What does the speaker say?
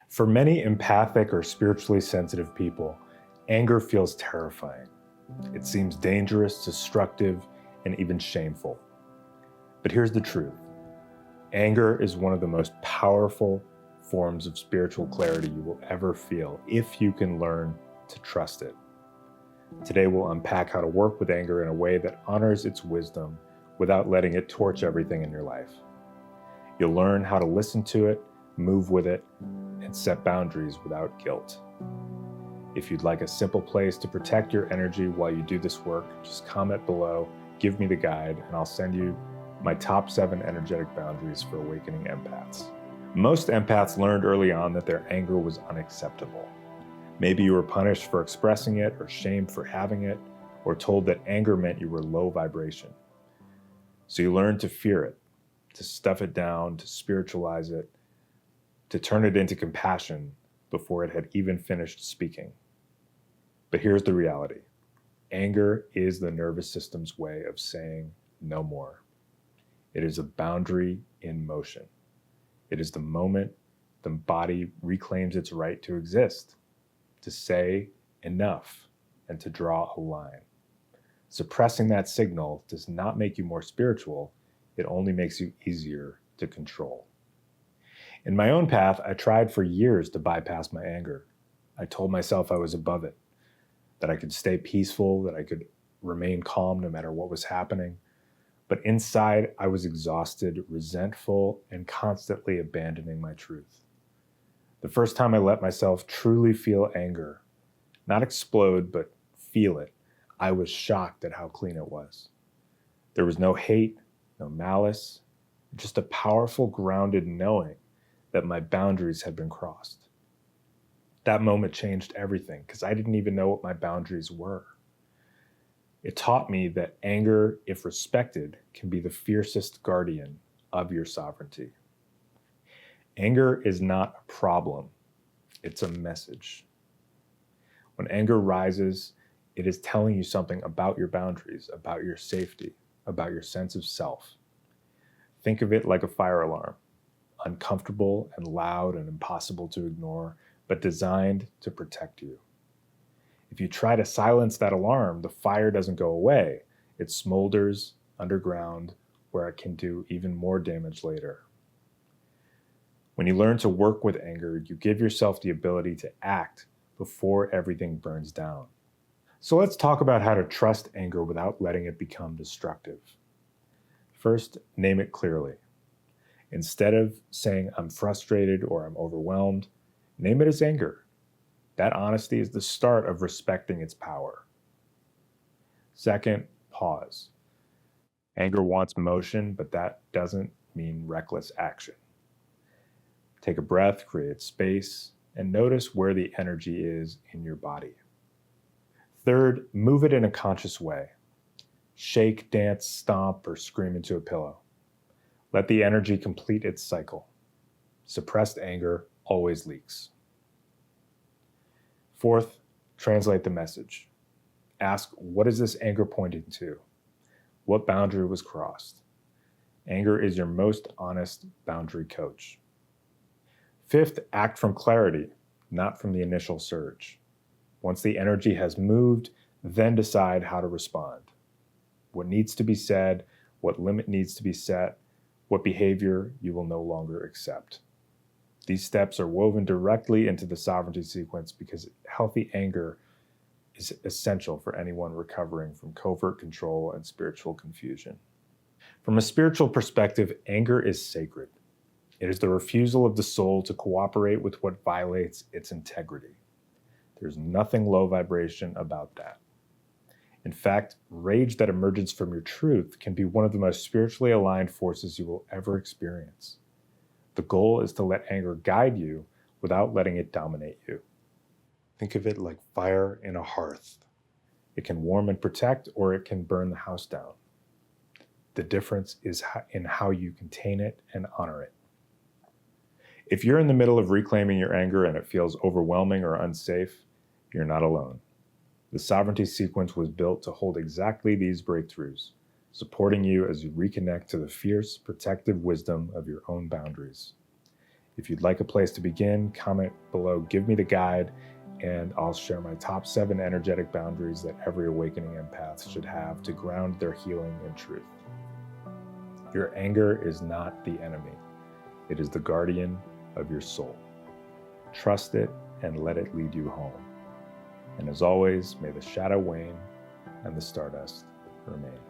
For many empathic or spiritually sensitive people, anger feels terrifying. It seems dangerous, destructive, and even shameful. But here's the truth. Anger is one of the most powerful forms of spiritual clarity you will ever feel if you can learn to trust it. Today we'll unpack how to work with anger in a way that honors its wisdom without letting it torch everything in your life. You'll learn how to listen to it, move with it, and set boundaries without guilt. If you'd like a simple place to protect your energy while you do this work, just comment below, give me the guide, and I'll send you my top 7 energetic boundaries for awakening empaths. Most empaths learned early on that their anger was unacceptable. Maybe you were punished for expressing it, or shamed for having it, or told that anger meant you were low vibration. So you learned to fear it, to stuff it down, to spiritualize it, to turn it into compassion before it had even finished speaking. But here's the reality. Anger is the nervous system's way of saying no more. It is a boundary in motion. It is the moment the body reclaims its right to exist, to say enough, and to draw a line. Suppressing that signal does not make you more spiritual. It only makes you easier to control. In my own path, I tried for years to bypass my anger. I told myself I was above it, that I could stay peaceful, that I could remain calm no matter what was happening. But inside, I was exhausted, resentful, and constantly abandoning my truth. The first time I let myself truly feel anger, not explode, but feel it, I was shocked at how clean it was. There was no hate, no malice, just a powerful, grounded knowing that my boundaries had been crossed. That moment changed everything because I didn't even know what my boundaries were. It taught me that anger, if respected, can be the fiercest guardian of your sovereignty. Anger is not a problem, it's a message. When anger rises, it is telling you something about your boundaries, about your safety, about your sense of self. Think of it like a fire alarm, uncomfortable and loud and impossible to ignore, but designed to protect you. If you try to silence that alarm, the fire doesn't go away. It smolders underground where it can do even more damage later. When you learn to work with anger, you give yourself the ability to act before everything burns down. So let's talk about how to trust anger without letting it become destructive. First, name it clearly. Instead of saying I'm frustrated or I'm overwhelmed, name it as anger. That honesty is the start of respecting its power. Second, pause. Anger wants motion, but that doesn't mean reckless action. Take a breath, create space, and notice where the energy is in your body. Third, move it in a conscious way. Shake, dance, stomp, or scream into a pillow. Let the energy complete its cycle. Suppressed anger always leaks. Fourth, translate the message. Ask, what is this anger pointing to? What boundary was crossed? Anger is your most honest boundary coach. Fifth, act from clarity, not from the initial surge. Once the energy has moved, then decide how to respond. What needs to be said, what limit needs to be set, what behavior you will no longer accept. These steps are woven directly into the sovereignty sequence because healthy anger is essential for anyone recovering from covert control and spiritual confusion. From a spiritual perspective, anger is sacred. It is the refusal of the soul to cooperate with what violates its integrity. There's nothing low vibration about that. In fact, rage that emerges from your truth can be one of the most spiritually aligned forces you will ever experience. The goal is to let anger guide you without letting it dominate you. Think of it like fire in a hearth. It can warm and protect, or it can burn the house down. The difference is in how you contain it and honor it. If you're in the middle of reclaiming your anger and it feels overwhelming or unsafe, you're not alone. The sovereignty sequence was built to hold exactly these breakthroughs, supporting you as you reconnect to the fierce, protective wisdom of your own boundaries. If you'd like a place to begin, comment below, give me the guide, and I'll share my top 7 energetic boundaries that every awakening empath should have to ground their healing in truth. Your anger is not the enemy. It is the guardian of your soul. Trust it and let it lead you home. And as always, may the shadow wane and the stardust remain.